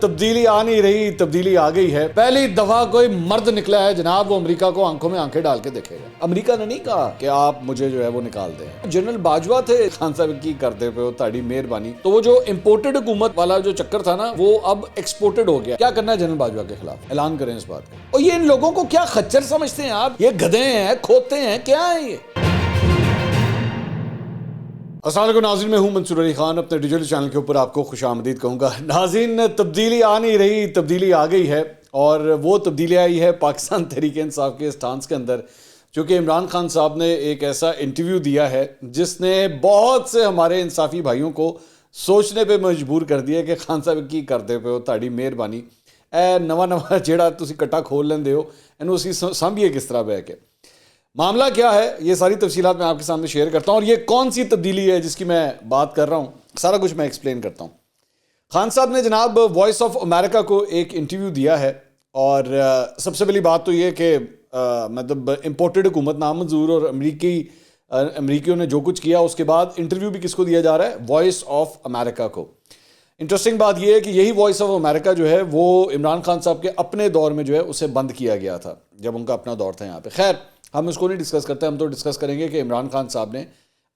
تبدیلی آ نہیں رہی، تبدیلی آ گئی ہے۔ پہلی دفعہ کوئی مرد نکلا ہے جناب، وہ امریکہ کو آنکھوں میں آنکھیں ڈال کے دیکھے گا۔ امریکہ نے نہیں کہا کہ آپ مجھے جو ہے وہ نکال دیں۔ جنرل باجوہ تھے، خان صاحب کی کرتے پہ تاڑی مہربانی، تو وہ جو امپورٹڈ حکومت والا جو چکر تھا نا، وہ اب ایکسپورٹڈ ہو گیا۔ کیا کرنا ہے جنرل باجوہ کے خلاف؟ اعلان کریں اس بات کا۔ اور یہ ان لوگوں کو کیا خچر سمجھتے ہیں آپ؟ یہ گدھے ہیں، کھوتے ہیں، کیا ہیں یہ؟ السلام علیکم ناظرین، میں ہوں منصور علی خان، اپنے ڈیجیٹل چینل کے اوپر آپ کو خوش آمدید کہوں گا۔ ناظرین، تبدیلی آ نہیں رہی، تبدیلی آ گئی ہے، اور وہ تبدیلی آئی ہے پاکستان تحریک انصاف کے اسٹانس کے اندر، چونکہ عمران خان صاحب نے ایک ایسا انٹرویو دیا ہے جس نے بہت سے ہمارے انصافی بھائیوں کو سوچنے پہ مجبور کر دیا کہ خان صاحب کی کرتے پہ ہو تاڑی مہربانی، اے نواں جیڑا تسی کٹا کھول لیندے ہو، اینو اسی سانبھیے کس طرح بہ کے۔ معاملہ کیا ہے، یہ ساری تفصیلات میں آپ کے سامنے شیئر کرتا ہوں، اور یہ کون سی تبدیلی ہے جس کی میں بات کر رہا ہوں، سارا کچھ میں ایکسپلین کرتا ہوں۔ خان صاحب نے جناب وائس آف امریکہ کو ایک انٹرویو دیا ہے، اور سب سے پہلی بات تو یہ کہ مطلب امپورٹڈ حکومت نامنظور، اور امریکیوں نے جو کچھ کیا، اس کے بعد انٹرویو بھی کس کو دیا جا رہا ہے؟ وائس آف امریکہ کو۔ انٹرسٹنگ بات یہ ہے کہ یہی وائس آف امریکہ جو ہے وہ عمران خان صاحب کے اپنے دور میں جو ہے اسے بند کیا گیا تھا، جب ان کا اپنا دور تھا یہاں پہ۔ خیر، ہم اس کو نہیں ڈسکس کرتے، ہم تو ڈسکس کریں گے کہ عمران خان صاحب نے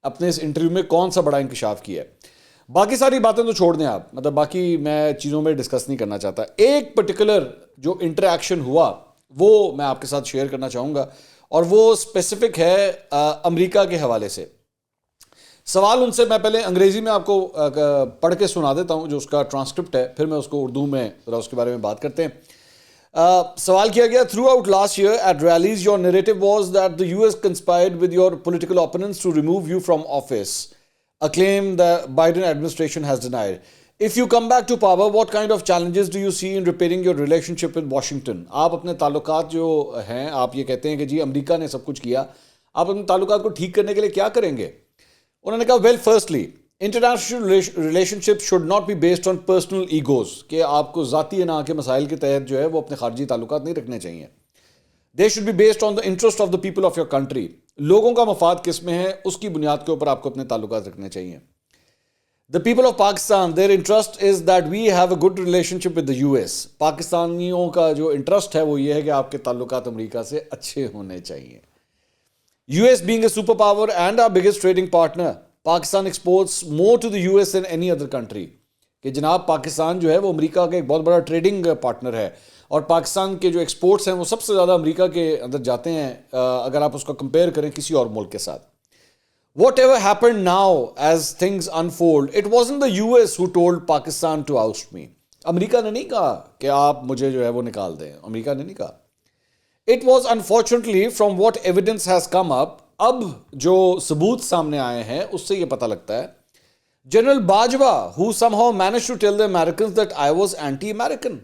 اپنے اس انٹرویو میں کون سا بڑا انکشاف کیا ہے۔ باقی ساری باتیں تو چھوڑ دیں آپ، مطلب باقی میں چیزوں میں ڈسکس نہیں کرنا چاہتا۔ ایک پرٹیکولر جو انٹریکشن ہوا وہ میں آپ کے ساتھ شیئر کرنا چاہوں گا، اور وہ اسپیسیفک ہے امریکہ کے حوالے سے۔ سوال ان سے میں پہلے انگریزی میں آپ کو پڑھ کے سنا دیتا ہوں، جو اس کا ٹرانسکرپٹ ہے، پھر میں اس کو اردو میں ذرا اس کے بارے میں بات کرتے ہیں۔ سوال کیا گیا: throughout last year at release your narrative was that the US conspired with your political opponents to remove you from office, a claim the Biden administration has denied. If you come back to power, what kind of challenges do you see in repairing your relationship with Washington? آپ اپنے تعلقات جو ہیں، آپ یہ کہتے ہیں کہ جی امریکہ نے سب کچھ کیا، آپ اپنے تعلقات کو ٹھیک کرنے کے لیے کیا کریں گے؟ انہوں نے کہا well firstly international relationship should not be based on personal egos, کہ آپ کو ذاتی انا کے مسائل کے تحت جو ہے وہ اپنے خارجی تعلقات نہیں رکھنے چاہیے۔ They should be based on the interest of the people of your country, لوگوں کا مفاد کس میں ہے اس کی بنیاد کے اوپر آپ کو اپنے تعلقات رکھنے چاہیے۔ The people of Pakistan their interest is that we have a good relationship with the US، پاکستانیوں کا جو انٹرسٹ ہے وہ یہ ہے کہ آپ کے تعلقات امریکہ سے اچھے ہونے چاہیے۔ US being a superpower and our biggest trading partner, Pakistan exports more to the US than any other country، کہ جناب پاکستان جو ہے وہ امریکہ کا ایک بہت بڑا ٹریڈنگ پارٹنر ہے، اور پاکستان کے جو ایکسپورٹس ہیں وہ سب سے زیادہ امریکہ کے اندر جاتے ہیں اگر آپ اس کو کمپیئر کریں کسی اور ملک کے ساتھ۔ Whatever happened now as things unfold, it wasn't the US who told Pakistan to oust me۔ امریکہ نے نہیں کہا کہ آپ مجھے جو ہے وہ نکال دیں، امریکہ نے نہیں کہا۔ It was unfortunately from what evidence has come up، اب جو ثبوت سامنے آئے ہیں اس سے یہ پتہ لگتا ہے، general Bajwa who somehow managed to tell the Americans that I was anti-American،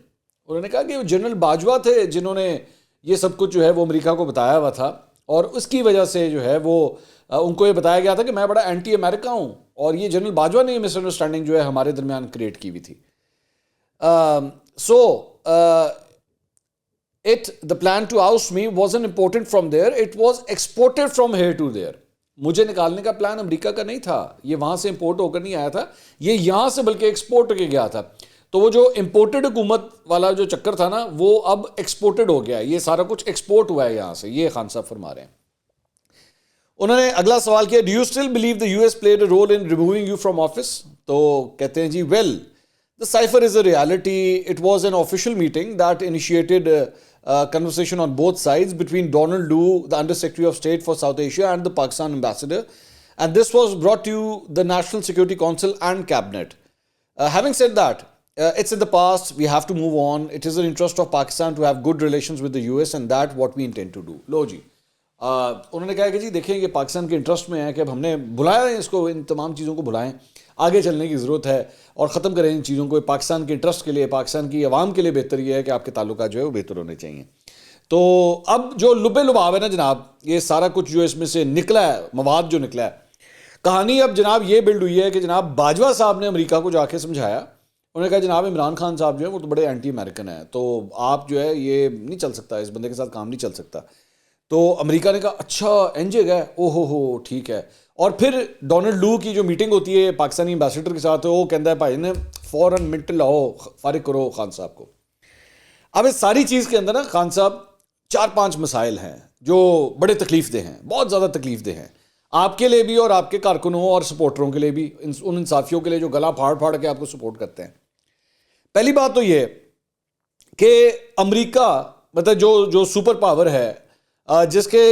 انہوں نے کہا کہ جنرل باجوہ تھے جنہوں نے یہ سب کچھ جو ہے وہ امریکہ کو بتایا ہوا تھا، اور اس کی وجہ سے جو ہے وہ ان کو یہ بتایا گیا تھا کہ میں بڑا اینٹی امریکہ ہوں، اور یہ جنرل باجوہ نے یہ مس انڈرسٹینڈنگ جو ہے ہمارے درمیان کریٹ کی ہوئی تھی۔ The plan to oust me wasn't imported from there, it was exported from here to there۔ مجھے نکالنے کا پلان امریکہ کا نہیں تھا، یہ وہاں سے امپورٹ ہو کر نہیں آیا تھا، یہ یہاں سے بلکہ ایکسپورٹ ہو کے گیا تھا۔ تو وہ جو امپورٹڈ حکومت والا جو چکر تھا نا، وہ اب ایکسپورٹڈ ہو گیا، یہ سارا کچھ ایکسپورٹ ہوا ہے یہاں سے، یہ خان صاحب فرما رہے ہیں۔ انہوں نے اگلا سوال کیا: do you still believe the US played a role in removing you from office؟ تو کہتے ہیں جی well the cipher is a reality, it was an official meeting that initiated conversation on both sides between Donald Lu, the Under Secretary of State for South Asia, and the Pakistan ambassador, and this was brought to the National Security Council and Cabinet. Having said that, it's in the past, we have to move on. It is in the interest of Pakistan to have good relations with the US, and that what we intend to do. لو جی انہوں نے کہا کہ جی دیکھیں یہ پاکستان کے interest میں ہے کہ اب ہم نے بلایا ہے اس کو، ان تمام چیزوں کو بلائیں، آگے چلنے کی ضرورت ہے اور ختم کریں ان چیزوں کو، پاکستان کے انٹرسٹ کے لیے، پاکستان کی عوام کے لیے بہتر یہ ہے کہ آپ کے تعلقات جو ہے وہ بہتر ہونے چاہیے۔ تو اب جو لبے لباب ہے نا جناب، یہ سارا کچھ جو اس میں سے نکلا ہے، مواد جو نکلا ہے، کہانی اب جناب یہ بلڈ ہوئی ہے کہ جناب باجوہ صاحب نے امریکہ کو جا کے سمجھایا، انہوں نے کہا جناب عمران خان صاحب جو ہے وہ تو بڑے اینٹی امریکن ہیں، تو آپ جو ہے یہ نہیں چل سکتا، اس بندے کے ساتھ کام نہیں چل سکتا۔ تو امریکہ نے کہا اچھا انجے گئے، او ہو ٹھیک ہے. اور پھر ڈونلڈ لو کی جو میٹنگ ہوتی ہے پاکستانی امبیسڈر کے ساتھ، وہ کہتا ہے بھائی نے فوراً منٹ لاؤ، فارغ کرو خان صاحب کو. اب اس ساری چیز کے اندر نا خان صاحب 4-5 مسائل ہیں جو بڑے تکلیف دہ ہیں، بہت زیادہ تکلیف دہ ہیں، آپ کے لیے بھی اور آپ کے کارکنوں اور سپورٹروں کے لیے بھی، ان انصافیوں کے لیے جو گلا پھاڑ پھاڑ کے آپ کو سپورٹ کرتے ہیں. پہلی بات تو یہ کہ امریکہ مطلب جو سپر پاور ہے، جس کے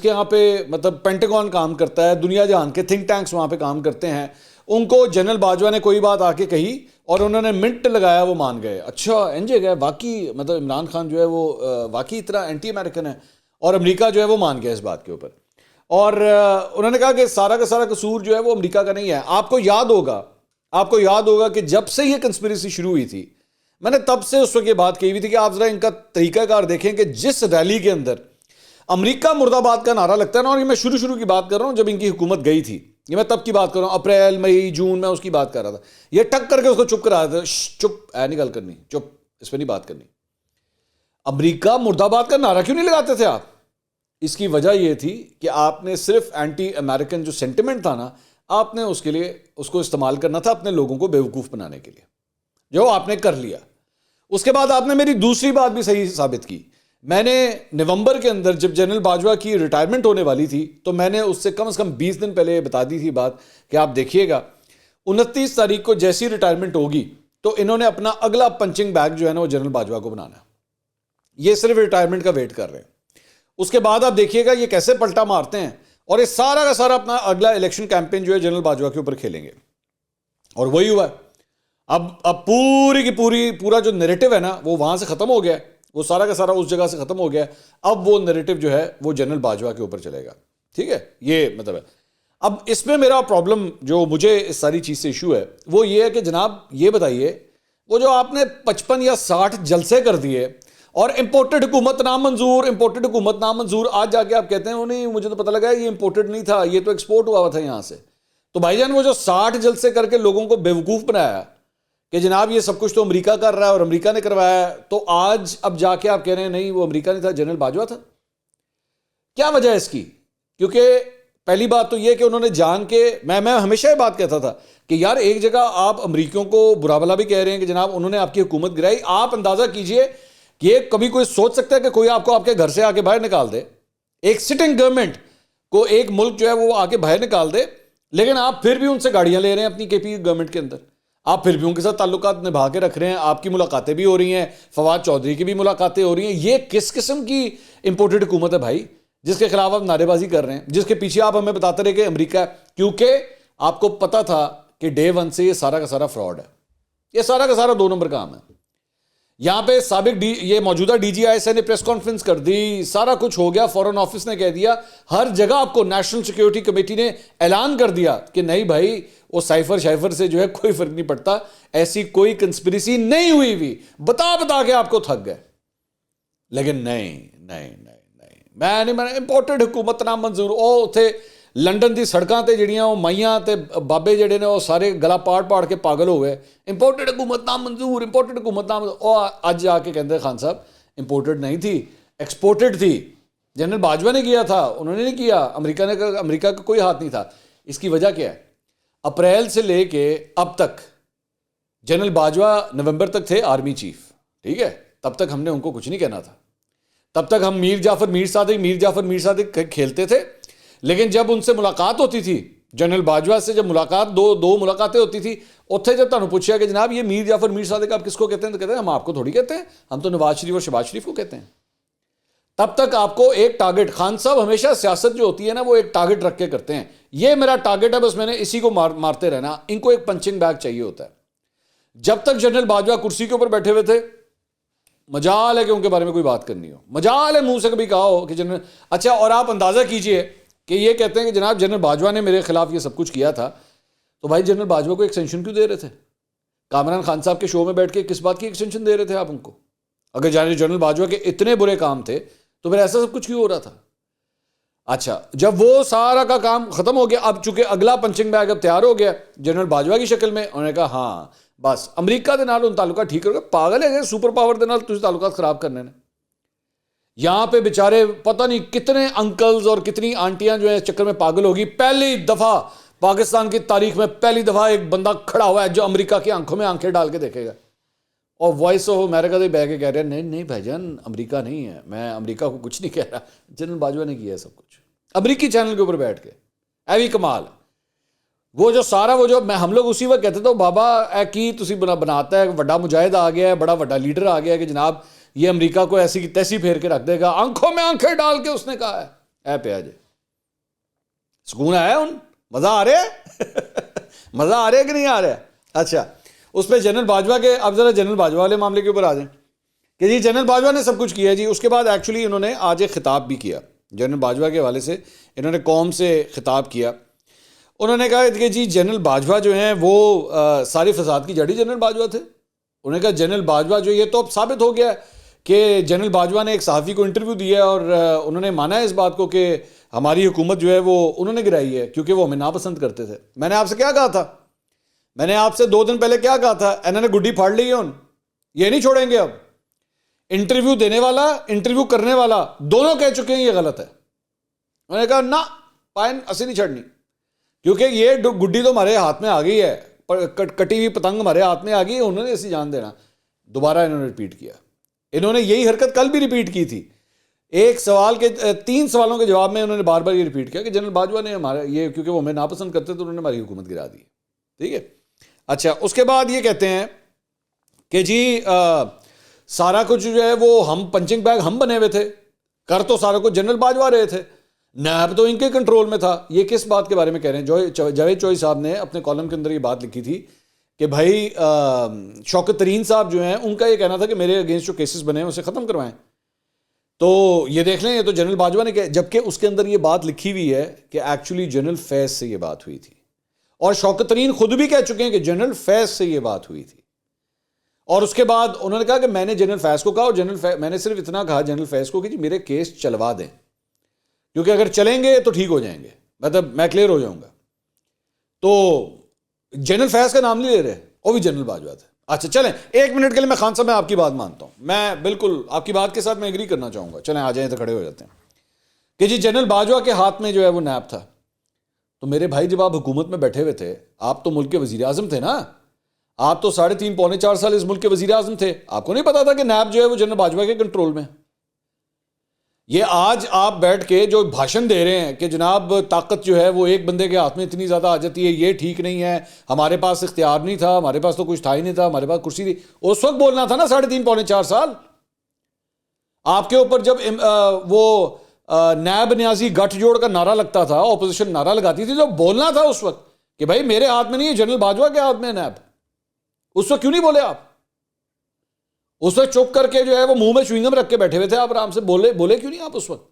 یہاں پہ مطلب پینٹاگون کام کرتا ہے، دنیا جہان کے تھنک ٹینکس وہاں پہ کام کرتے ہیں، ان کو جنرل باجوہ نے کوئی بات آ کے کہی اور انہوں نے منٹ لگایا، وہ مان گئے. اچھا انجے گئے، واقعی مطلب عمران خان جو ہے وہ واقعی اتنا اینٹی امریکن ہے، اور امریکہ جو ہے وہ مان گیا اس بات کے اوپر. اور انہوں نے کہا کہ سارا کا سارا قصور جو ہے وہ امریکہ کا نہیں ہے. آپ کو یاد ہوگا کہ جب سے یہ کنسپریسی شروع ہوئی تھی، میں نے تب سے اس وقت یہ بات کہی ہوئی تھی کہ آپ ذرا ان کا طریقہ کار دیکھیں کہ جس ریلی کے اندر امریکہ مرد آباد کا نعرہ لگتا ہے نا، اور یہ میں شروع کی بات کر رہا ہوں جب ان کی حکومت گئی تھی، یہ میں تب کی بات کر رہا ہوں، اپریل مئی جون میں اس کی بات کر رہا تھا. یہ ٹک کر کے اس کو چپ کرا تھا، چپ نہیں گل کرنی، چپ اس پہ نہیں بات کرنی. امریکہ مرد آباد کا نعرہ کیوں نہیں لگاتے تھے آپ؟ اس کی وجہ یہ تھی کہ آپ نے صرف اینٹی امریکن جو سینٹیمنٹ تھا نا، آپ نے اس کے لیے اس کو استعمال کرنا تھا اپنے لوگوں کو بیوقوف بنانے کے لیے، جو آپ نے کر لیا. اس کے بعد آپ نے میری دوسری بات بھی صحیح ثابت کی. میں نے نومبر کے اندر جب جنرل باجوہ کی ریٹائرمنٹ ہونے والی تھی، تو میں نے اس سے کم 20 دن پہلے بتا دی تھی بات کہ آپ دیکھیے گا 29 تاریخ کو جیسی ریٹائرمنٹ ہوگی تو انہوں نے اپنا اگلا پنچنگ بیگ جو ہے نا وہ جنرل باجوہ کو بنانا ہے. یہ صرف ریٹائرمنٹ کا ویٹ کر رہے ہیں. اس کے بعد آپ دیکھیے گا یہ کیسے پلٹا مارتے ہیں، اور یہ سارا کا سارا اپنا اگلا الیکشن کیمپین جو ہے جنرل باجوہ کے اوپر کھیلیں گے. اور وہی ہوا ہے. اب پوری کی پورا جو نیریٹو ہے نا وہ وہاں سے ختم ہو گیا ہے، وہ سارا کا سارا اس جگہ سے ختم ہو گیا ہے. اب وہ نیریٹو جو ہے وہ جنرل باجوہ کے اوپر چلے گا. ٹھیک ہے، یہ مطلب ہے. اب اس میں میرا پرابلم جو مجھے اس ساری چیز سے ایشو ہے وہ یہ ہے کہ جناب یہ بتائیے، وہ جو آپ نے 55 یا 60 جلسے کر دیے اور امپورٹڈ حکومت نامنظور، آج جا کے آپ کہتے ہیں نہیں مجھے تو پتہ لگا یہ امپورٹڈ نہیں تھا، یہ تو ایکسپورٹ ہوا تھا یہاں سے. تو بھائی جان وہ جو 60 جلسے کر کے لوگوں کو بیوقوف بنایا کہ جناب یہ سب کچھ تو امریکہ کر رہا ہے اور امریکہ نے کروایا ہے، تو آج اب جا کے آپ کہہ رہے ہیں نہیں وہ امریکہ نہیں تھا، جنرل باجوہ تھا. کیا وجہ ہے اس کی؟ کیونکہ پہلی بات تو یہ کہ انہوں نے جان کے، میں ہمیشہ یہ بات کہتا تھا کہ یار ایک جگہ آپ امریکیوں کو برا بھلا بھی کہہ رہے ہیں کہ جناب انہوں نے آپ کی حکومت گرائی. آپ اندازہ کیجئے کہ یہ کبھی کوئی سوچ سکتا ہے کہ کوئی آپ کو آپ کے گھر سے آ کے باہر نکال دے؟ ایک سٹنگ گورنمنٹ کو ایک ملک جو ہے وہ آ کے باہر نکال دے، لیکن آپ پھر بھی ان سے گاڑیاں لے رہے ہیں اپنی کے پی گورنمنٹ کے اندر، آپ پھر بھی ان کے ساتھ تعلقات نبھا کے رکھ رہے ہیں، آپ کی ملاقاتیں بھی ہو رہی ہیں، فواد چودھری کی بھی ملاقاتیں ہو رہی ہیں. یہ کس قسم کی امپورٹڈ حکومت ہے بھائی جس کے خلاف آپ نعرے بازی کر رہے ہیں، جس کے پیچھے آپ ہمیں بتاتے رہے کہ امریکہ ہے؟ کیونکہ آپ کو پتا تھا کہ ڈے ون سے یہ سارا کا سارا فراڈ ہے، یہ سارا کا سارا 2 نمبر کام ہے. یہاں پہ سابق یہ موجودہ ڈی جی آئی ایس نے پریس کانفرنس کر دی، سارا کچھ ہو گیا، فورن آفس نے کہہ دیا، ہر جگہ آپ کو نیشنل سیکیورٹی کمیٹی نے اعلان کر دیا کہ نہیں بھائی وہ سائفر سے جو ہے کوئی فرق نہیں پڑتا، ایسی کوئی کنسپریسی نہیں ہوئی، بتا کے آپ کو تھک گئے. لیکن نہیں میں امپورٹڈ حکومت نام منظور. او تھے لنڈن دی سڑکاں تے جڑیاں وہ مائیاں تے بابے جڑے نے وہ سارے گلا پاڑ کے پاگل ہو گئے، امپورٹڈ حکومت نام منظور. او اج آ کے کہتے خان صاحب امپورٹڈ نہیں تھی، ایکسپورٹڈ تھی. جنرل باجوہ نے کیا تھا، انہوں نے نہیں کیا، امریکہ کا کوئی ہاتھ نہیں تھا. اس کی وجہ کیا ہے؟ اپریل سے لے کے اب تک جنرل باجوہ نومبر تک تھے آرمی چیف، ٹھیک ہے، تب تک ہم نے ان کو کچھ نہیں کہنا تھا. تب تک ہم میر جعفر صادق کھیلتے تھے. لیکن جب ان سے ملاقات ہوتی تھی، جنرل باجوہ سے جب ملاقات دو ملاقاتیں ہوتی تھی، اتنے جب تمہیں پوچھا کہ جناب یہ میر جعفر صادق آپ کس کو کہتے ہیں، تو کہتے ہیں ہم آپ کو تھوڑی کہتے ہیں، ہم تو نواز شریف اور شہباز شریف کو کہتے ہیں. تب تک آپ کو ایک ٹارگٹ، خان صاحب ہمیشہ سیاست جو ہوتی ہے نا وہ ایک ٹارگٹ رکھ کے کرتے ہیں. یہ میرا ٹارگٹ ہے، بس میں نے اسی کو مارتے رہنا. ان کو ایک پنچنگ بیگ چاہیے ہوتا ہے. جب تک جنرل باجوہ کرسی کے اوپر بیٹھے ہوئے تھے، مجال ہے کہ ان کے بارے میں کوئی بات کرنی ہو، مجال ہے منہ سے کبھی کہا ہو کہ جنرل. اچھا، اور آپ اندازہ کیجئے کہ یہ کہتے ہیں کہ جناب جنرل باجوہ نے میرے خلاف یہ سب کچھ کیا تھا، تو بھائی جنرل باجوہ کو ایکسٹینشن کیوں دے رہے تھے؟ کامران خان صاحب کے شو میں بیٹھ کے کس بات کی ایکسٹینشن دے رہے تھے آپ ان کو؟ اگر جنرل باجوہ کے اتنے برے کام تھے تو پھر ایسا سب کچھ کیوں ہو رہا تھا؟ اچھا، جب وہ سارا کا کام ختم ہو گیا، اب چونکہ اگلا پنچنگ بیگ اب تیار ہو گیا جنرل باجوہ کی شکل میں، انہوں نے کہا ہاں بس امریکہ دے نال ان تعلقات ٹھیک ہو گئے. پاگل ہے سپر پاور دے نال تسی تعلقات خراب کرنے نے. یہاں پہ بیچارے پتہ نہیں کتنے انکلز اور کتنی آنٹیاں جو ہے چکر میں پاگل ہوگی. پہلی دفعہ پاکستان کی تاریخ میں پہلی دفعہ ایک بندہ کھڑا ہوا ہے جو امریکہ کی آنکھوں میں آنکھیں ڈال کے دیکھے گا, اور وائس آف امریکہ سے بہ کے کہہ رہے ہیں نہیں نہیں بھائی جان امریکہ نہیں ہے, میں امریکہ کو کچھ نہیں کہہ رہا. جنرل باجوہ نے کیا ہے سب کچھ امریکی چینل کے اوپر بیٹھ کے. ایوی کمال وہ جو سارا وہ جو ہم لوگ اسی وقت کہتے تھے بابا اے کی تسی بناتا ہے, بڑا مجاہد آ گیا ہے, بڑا بڑا لیڈر آ گیا ہے کہ جناب یہ امریکہ کو ایسی کی تیسی پھیر کے رکھ دے گا. آنکھوں میں آنکھیں ڈال کے اس نے کہا ہے. اے پہ آ جائے سکون آیا, ان مزہ آ رہا ہے مزہ آ رہا ہے کہ نہیں آ رہا ہے. اچھا اس پہ جنرل باجوہ کے, اب ذرا جنرل باجوہ والے معاملے کے اوپر آ جائیں کہ جی جنرل باجوہ نے سب کچھ کیا جی. اس کے بعد ایکچولی انہوں نے آج ایک خطاب بھی کیا جنرل باجوہ کے حوالے سے, انہوں نے قوم سے خطاب کیا. انہوں نے کہا کہ جی جنرل باجوہ جو ہیں وہ ساری فساد کی جڑی جنرل باجوہ تھے. انہوں نے کہا جنرل باجوہ جو یہ تو اب ثابت ہو گیا کہ جنرل باجوہ نے ایک صحافی کو انٹرویو دیا اور انہوں نے مانا ہے اس بات کو کہ ہماری حکومت جو ہے وہ انہوں نے گرائی ہے کیونکہ وہ ہمیں ناپسند کرتے تھے. میں نے آپ سے کیا کہا تھا, میں نے آپ سے 2 دن پہلے کیا کہا تھا, انہوں نے گڈی پھاڑ لی ہے, ان یہ نہیں چھوڑیں گے. اب انٹرویو دینے والا انٹرویو کرنے والا دونوں کہہ چکے ہیں یہ غلط ہے. انہوں نے کہا نہ پائن اسی نہیں چھڑنی کیونکہ یہ گڈی تو ہمارے ہاتھ میں آ گئی ہے, کٹی ہوئی پتنگ ہمارے ہاتھ میں آ گئی ہے, انہوں نے اسی جان دینا. دوبارہ انہوں نے ریپیٹ کیا, انہوں نے یہی حرکت کل بھی ریپیٹ کی تھی. ایک سوال کے 3 سوالوں کے جواب میں انہوں نے بار بار یہ ریپیٹ کیا کہ جنرل باجوہ نے ہمارا یہ کیونکہ وہ ہمیں ناپسند کرتے تو انہوں نے ہماری حکومت گرا دی. ٹھیک ہے. اچھا اس کے بعد یہ کہتے ہیں کہ جی سارا کچھ جو ہے وہ ہم پنچنگ بیگ ہم بنے ہوئے تھے, کر تو سارا کچھ جنرل باجوہ رہے تھے, نیب تو ان کے کنٹرول میں تھا. یہ کس بات کے بارے میں کہہ رہے ہیں؟ جاوید چوئی صاحب نے اپنے کالم کے اندر یہ بات لکھی تھی کہ بھائی شوکت ترین صاحب جو ہیں ان کا یہ کہنا تھا کہ میرے اگینسٹ جو کیسز بنے ہیں اسے ختم کروائیں. تو یہ دیکھ لیں, یہ تو جنرل باجوہ نے کہا, جبکہ اس کے اندر یہ بات لکھی ہوئی ہے کہ ایکچولی جنرل فیض سے یہ بات ہوئی تھی, اور شوکت ترین خود بھی کہہ چکے ہیں کہ جنرل فیض سے یہ بات ہوئی تھی. اور اس کے بعد انہوں نے کہا کہ میں نے جنرل فیض کو کہا, اور میں نے صرف اتنا کہا جنرل فیض کو کہ جی میرے کیس چلوا دیں, کیونکہ اگر چلیں گے تو ٹھیک ہو جائیں گے, مطلب میں کلیئر ہو جاؤں گا. تو جنرل فیض کا نام نہیں لے رہے, وہ بھی جنرل باجوہ تھے. اچھا چلیں 1 منٹ کے لیے میں خان صاحب میں آپ کی بات مانتا ہوں, میں بالکل آپ کی بات کے ساتھ میں ایگری کرنا چاہوں گا. چلیں آ جائیں تو کھڑے ہو جاتے ہیں کہ جی جنرل باجوہ کے ہاتھ میں جو ہے وہ نیب تھا. تو میرے بھائی جب آپ حکومت میں بیٹھے ہوئے تھے, آپ تو ملک کے وزیر اعظم تھے نا, آپ تو 3.5 پونے 4 سال اس ملک کے وزیر اعظم تھے, آپ کو نہیں پتا تھا کہ نیب جو ہے وہ جنرل باجوہ کے کنٹرول میں. یہ آج آپ بیٹھ کے جو بھاشن دے رہے ہیں کہ جناب طاقت جو ہے وہ ایک بندے کے ہاتھ میں اتنی زیادہ آ جاتی ہے, یہ ٹھیک نہیں ہے, ہمارے پاس اختیار نہیں تھا, ہمارے پاس تو کچھ تھا ہی نہیں تھا, ہمارے پاس کرسی تھی, اس وقت بولنا تھا نا 3.5 پونے 4 سال. آپ کے اوپر جب وہ نیب نیازی گٹھ جوڑ کا نعرہ لگتا تھا, اپوزیشن نعرہ لگاتی تھی, تو بولنا تھا اس وقت کہ بھائی میرے ہاتھ میں نہیں ہے, جنرل باجوہ کے ہاتھ میں نیب. اس وقت کیوں نہیں بولے آپ؟ اس وقت چپ کر کے جو ہے وہ منہ میں چوئنگم رکھ کے بیٹھے ہوئے تھے, آپ آرام سے بولے کیوں نہیں آپ اس وقت؟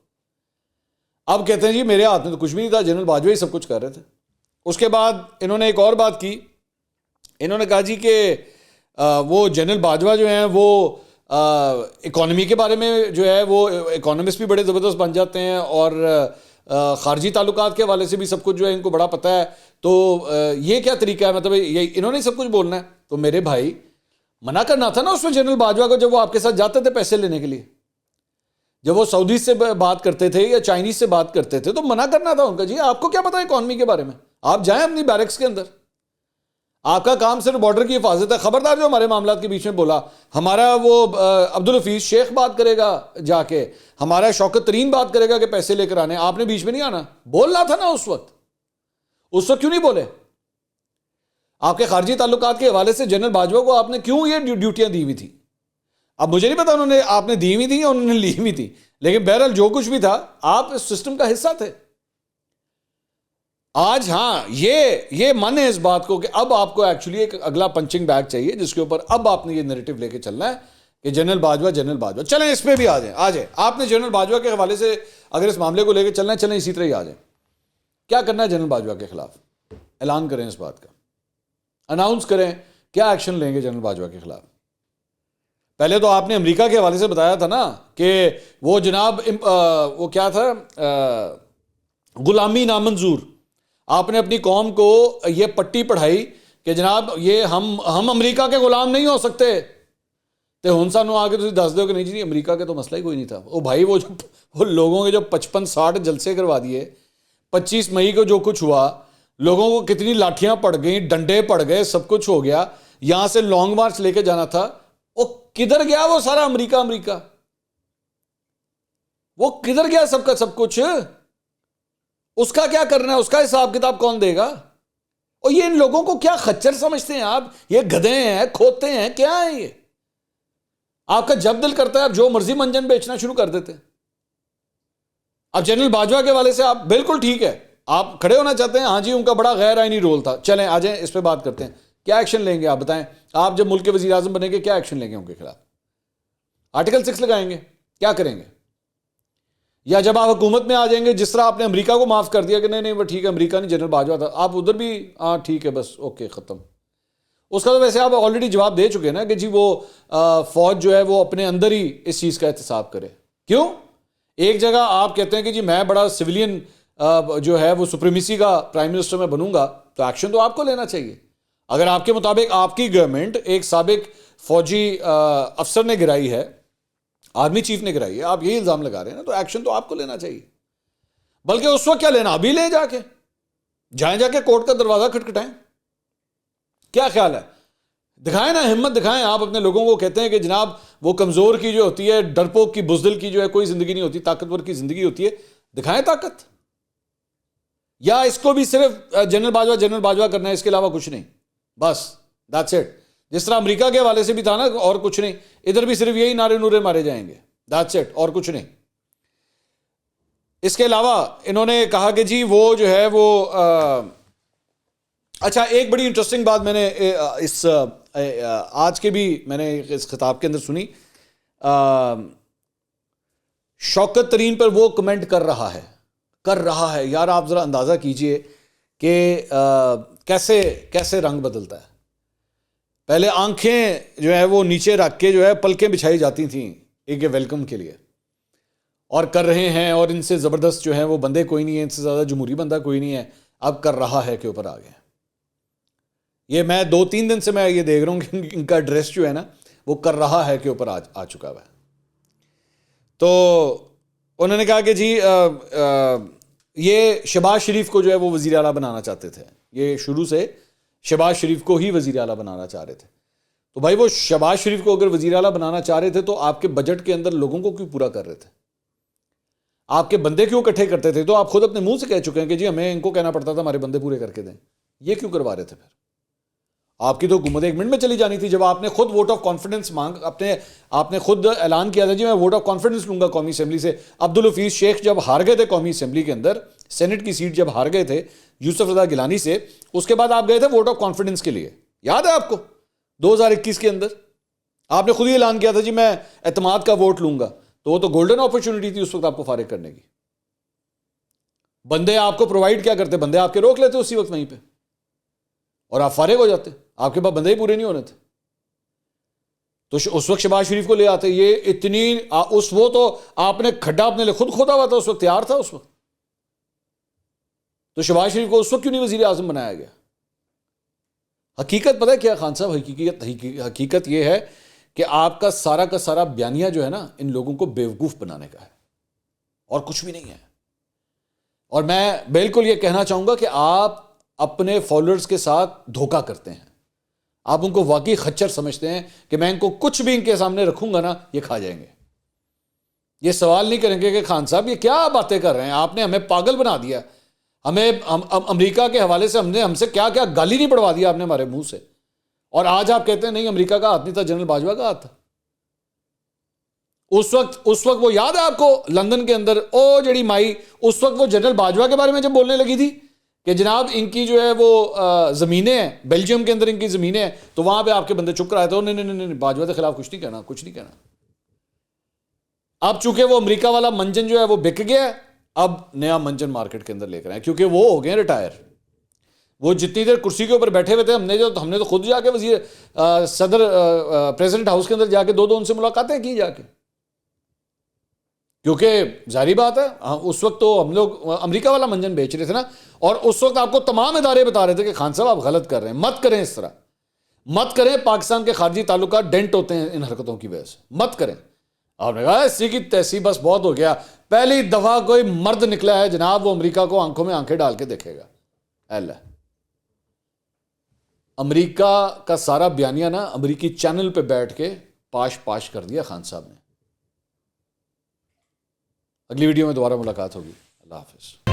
اب کہتے ہیں جی میرے ہاتھ میں تو کچھ بھی نہیں تھا, جنرل باجوہ ہی سب کچھ کر رہے تھے. اس کے بعد انہوں نے ایک اور بات کی, انہوں نے کہا جی کہ وہ جنرل باجوہ جو ہیں وہ اکانومی کے بارے میں جو ہے وہ اکانومسٹ بھی بڑے زبردست بن جاتے ہیں, اور خارجی تعلقات کے حوالے سے بھی سب کچھ جو ہے ان کو بڑا پتہ ہے. تو یہ کیا طریقہ ہے, مطلب یہ انہوں نے سب کچھ بولنا ہے. تو میرے بھائی منع کرنا تھا نا اس میں جنرل باجوہ کو, جب وہ آپ کے ساتھ جاتے تھے پیسے لینے کے لیے, جب وہ سعودی سے بات کرتے تھے یا چائنیز سے بات کرتے تھے, تو منع کرنا تھا ان کا, جی آپ کو کیا پتا اکانومی کے بارے میں, آپ جائیں اپنی بیرکس کے اندر, آپ کا کام صرف بارڈر کی حفاظت ہے. خبردار جو ہمارے معاملات کے بیچ میں بولا, ہمارا وہ عبدالحفیظ شیخ بات کرے گا جا کے, ہمارا شوکت ترین بات کرے گا کہ پیسے لے کر آنے, آپ نے بیچ میں نہیں آنا. بولنا تھا نا اس وقت کیوں نہیں بولے؟ آپ کے خارجی تعلقات کے حوالے سے جنرل باجوہ کو آپ نے کیوں یہ ڈیوٹیاں دی ہوئی تھی؟ اب مجھے نہیں پتا آپ نے دی ہوئی تھی یا انہوں نے لی ہوئی تھی, لیکن بہرحال جو کچھ بھی تھا آپ اس سسٹم کا حصہ تھے. آج ہاں یہ من ہے اس بات کو کہ اب آپ کو ایکچولی ایک اگلا پنچنگ بیگ چاہیے جس کے اوپر اب آپ نے یہ نیریٹو لے کے چلنا ہے کہ جنرل باجوہ. چلیں اس پہ بھی آ جائیں. آپ نے جنرل باجوہ کے حوالے سے اگر اس معاملے کو لے کے چلنا ہے, چلیں اسی طرح ہی آ جائیں. کیا کرنا ہے جنرل باجوہ کے خلاف؟ اعلان کریں اس بات کا, اناؤنس کریں کیا ایکشن لیں گے جنرل باجوہ کے خلاف. پہلے تو آپ نے امریکہ کے حوالے سے بتایا تھا نا کہ وہ جناب وہ کیا تھا, غلامی نامنظور. آپ نے اپنی قوم کو یہ پٹی پڑھائی کہ جناب یہ ہم امریکہ کے غلام نہیں ہو سکتے, تو ہن سانو آ کے تسی دس دیو کہ نہیں جی امریکہ کے تو مسئلہ ہی کوئی نہیں تھا. وہ بھائی وہ لوگوں کے جو 55-60 جلسے کروا دیے, 25 مئی کو جو کچھ ہوا, لوگوں کو کتنی لاٹھیاں پڑ گئیں, ڈنڈے پڑ گئے, سب کچھ ہو گیا. یہاں سے لانگ مارچ لے کے جانا تھا, وہ کدھر گیا وہ سارا امریکہ, وہ کدھر گیا سب کا سب کچھ؟ اس کا کیا کرنا ہے, اس کا حساب کتاب کون دے گا؟ اور یہ ان لوگوں کو کیا خچر سمجھتے ہیں آپ؟ یہ گدھے ہیں, کھوتے ہیں, کیا ہیں یہ؟ آپ کا جب دل کرتا ہے آپ جو مرضی منجن بیچنا شروع کر دیتے. اب جنرل باجوہ کے والے سے آپ بالکل ٹھیک ہے, آپ کھڑے ہونا چاہتے ہیں, ہاں جی ان کا بڑا غیر آئینی رول تھا, چلیں آ جائیں اس پہ بات کرتے ہیں. کیا ایکشن لیں گے آپ بتائیں؟ آپ جب ملک کے وزیر اعظم بنیں گے کیا ایکشن لیں گے ان کے خلاف؟ آرٹیکل 6 لگائیں گے؟ کیا کریں گے؟ یا جب آپ حکومت میں آ جائیں گے, جس طرح آپ نے امریکہ کو معاف کر دیا کہ نہیں وہ ٹھیک ہے امریکہ نہیں جنرل باجوہ تھا, آپ ادھر بھی ہاں ٹھیک ہے بس اوکے ختم. اس کا تو ویسے آپ آلریڈی جواب دے چکے نا کہ جی وہ فوج جو ہے وہ اپنے اندر ہی اس چیز کا احتساب کرے. کیوں؟ ایک جگہ آپ کہتے ہیں کہ جی میں بڑا سویلین جو ہے وہ سپریمیسی کا پرائم منسٹر میں بنوں گا, تو ایکشن تو آپ کو لینا چاہیے. اگر آپ کے مطابق آپ کی گورنمنٹ ایک سابق فوجی افسر نے گرائی ہے, آرمی چیف نے گرائی ہے, آپ یہی الزام لگا رہے ہیں نا, تو ایکشن تو آپ کو لینا چاہیے. بلکہ اس وقت کیا لینا, ابھی لے جا کے جائیں, جا کے کورٹ کا دروازہ کھٹکھٹائیں. کیا خیال ہے؟ دکھائیں نا, ہمت دکھائیں. آپ اپنے لوگوں کو کہتے ہیں کہ جناب وہ کمزور کی جو ہوتی ہے, ڈرپوک کی, بزدل کی جو ہے کوئی زندگی نہیں ہوتی, طاقتور کی زندگی ہوتی ہے. دکھائیں طاقت. یا اس کو بھی صرف جنرل باجوہ کرنا ہے, اس کے علاوہ کچھ نہیں, بس دیٹس اٹ. جس طرح امریکہ کے حوالے سے بھی تھا نا, اور کچھ نہیں, ادھر بھی صرف یہی نعرے نورے مارے جائیں گے, دیٹس اٹ, اور کچھ نہیں. اس کے علاوہ انہوں نے کہا کہ جی وہ جو ہے وہ اچھا ایک بڑی انٹرسٹنگ بات میں نے اس آج کے بھی میں نے اس خطاب کے اندر سنی. شوکت ترین پر وہ کمنٹ کر رہا ہے یار, آپ ذرا اندازہ کیجئے کہ کیسے رنگ بدلتا ہے. پہلے آنکھیں جو ہے وہ نیچے رکھ کے جو ہے پلکیں بچھائی جاتی تھیں ایک ویلکم کے لیے, اور کر رہے ہیں, اور ان سے زبردست جو ہے وہ بندے کوئی نہیں ہے, ان سے زیادہ جمہوری بندہ کوئی نہیں ہے, اب کر رہا ہے کے اوپر آ گئے. یہ میں 2-3 دن سے میں یہ دیکھ رہا ہوں کہ ان کا ایڈریس جو ہے نا وہ کر رہا ہے کے اوپر آ چکا ہوا ہے. تو انہوں نے کہا کہ جی یہ شہباز شریف کو جو ہے وہ وزیر اعلیٰ بنانا چاہتے تھے, یہ شروع سے شہباز شریف کو ہی وزیر اعلیٰ بنانا چاہ رہے تھے. تو بھائی وہ شہباز شریف کو اگر وزیر اعلیٰ بنانا چاہ رہے تھے تو آپ کے بجٹ کے اندر لوگوں کو کیوں پورا کر رہے تھے؟ آپ کے بندے کیوں اکٹھے کرتے تھے؟ تو آپ خود اپنے منہ سے کہہ چکے ہیں کہ جی ہمیں ان کو کہنا پڑتا تھا ہمارے بندے پورے کر کے دیں. یہ کیوں کروا رہے تھے پھر؟ آپ کی تو حکومت 1 منٹ میں چلی جانی تھی. جب آپ نے خود ووٹ آف کانفیڈنس آپ نے خود اعلان کیا تھا جی میں ووٹ آف کانفیڈنس لوں گا قومی اسمبلی سے. عبدالحفیظ شیخ جب ہار گئے تھے قومی اسمبلی کے اندر, سینٹ کی سیٹ جب ہار گئے تھے یوسف رضا گیلانی سے, اس کے بعد آپ گئے تھے ووٹ آف کانفیڈنس کے لیے, یاد ہے آپ کو؟ 2021 کے اندر آپ نے خود ہی اعلان کیا تھا جی میں اعتماد کا ووٹ لوں گا. تو وہ تو گولڈن اپرچونٹی تھی اس وقت آپ کو فارغ کرنے کی. بندے آپ کو پرووائڈ کیا کرتے؟ بندے آپ کے روک لیتے اسی وقت وہیں پہ, اور آپ فارغ ہو جاتے. آپ کے پاس بندے ہی پورے نہیں ہونے تھے. تو اس وقت شہباز شریف کو لے آتے. یہ اتنی وہ تو آپ نے کھڈا اپنے لیے خود کھودا ہوا تھا, اس وقت تیار تھا اس وقت. تو شہباز شریف کو اس وقت کیوں نہیں وزیر اعظم بنایا گیا؟ حقیقت پتہ ہے کیا خان صاحب؟ حقیقت یہ ہے کہ آپ کا سارا بیانیہ جو ہے نا ان لوگوں کو بیوقوف بنانے کا ہے, اور کچھ بھی نہیں ہے. اور میں بالکل یہ کہنا چاہوں گا کہ آپ اپنے فالوورز کے ساتھ دھوکہ کرتے ہیں. آپ ان کو واقعی خچر سمجھتے ہیں کہ میں ان کو کچھ بھی ان کے سامنے رکھوں گا نا یہ کھا جائیں گے. یہ سوال نہیں کریں گے کہ خان صاحب یہ کیا باتیں کر رہے ہیں, آپ نے ہمیں پاگل بنا دیا, ہمیں امریکہ کے حوالے سے ہم سے کیا گالی نہیں پڑوا دیا آپ نے ہمارے منہ سے, اور آج آپ کہتے ہیں نہیں امریکہ کا ہاتھ نہیں تھا, جنرل باجوہ کا ہاتھ تھا. اس وقت وہ یاد ہے آپ کو لندن کے اندر جڑی مائی اس وقت وہ جنرل باجوہ کے بارے میں جب بولنے لگی تھی کہ جناب ان کی جو ہے وہ زمینیں ہیں بیلجیم کے اندر, ان کی زمینیں ہیں, تو وہاں پہ آپ کے بندے چپ کرائے تھے, نہیں باجوہ کے خلاف کچھ نہیں کہنا. اب چونکہ وہ امریکہ والا منجن جو ہے وہ بک گیا ہے, اب نیا منجن مارکیٹ کے اندر لے کر آئے, کیونکہ وہ ہو گئے ریٹائر. وہ جتنی دیر کرسی کے اوپر بیٹھے ہوئے تھے ہم نے تو خود جا کے صدر پریزیڈنٹ ہاؤس کے اندر جا کے دو ان سے ملاقاتیں کی جا کے, کیونکہ ظاہری بات ہے اس وقت تو ہم لوگ امریکہ والا منجن بیچ رہے تھے نا, اور اس وقت آپ کو تمام ادارے بتا رہے تھے کہ خان صاحب آپ غلط کر رہے ہیں, مت کریں اس طرح. مت کریں، پاکستان کے خارجی تعلقات ڈینٹ ہوتے ہیں ان حرکتوں کی وجہ سے، مت کریں۔ آپ نے کہا اسی کی تہذیب بس بہت ہو گیا، پہلی دفعہ کوئی مرد نکلا ہے جناب وہ امریکہ کو آنکھوں میں آنکھیں ڈال کے دیکھے گا۔ اللہ، امریکہ کا سارا بیانیہ نا امریکی چینل پہ بیٹھ کے پاش کر دیا خان صاحب نے۔ اگلی ویڈیو میں دوبارہ ملاقات ہوگی، اللہ حافظ۔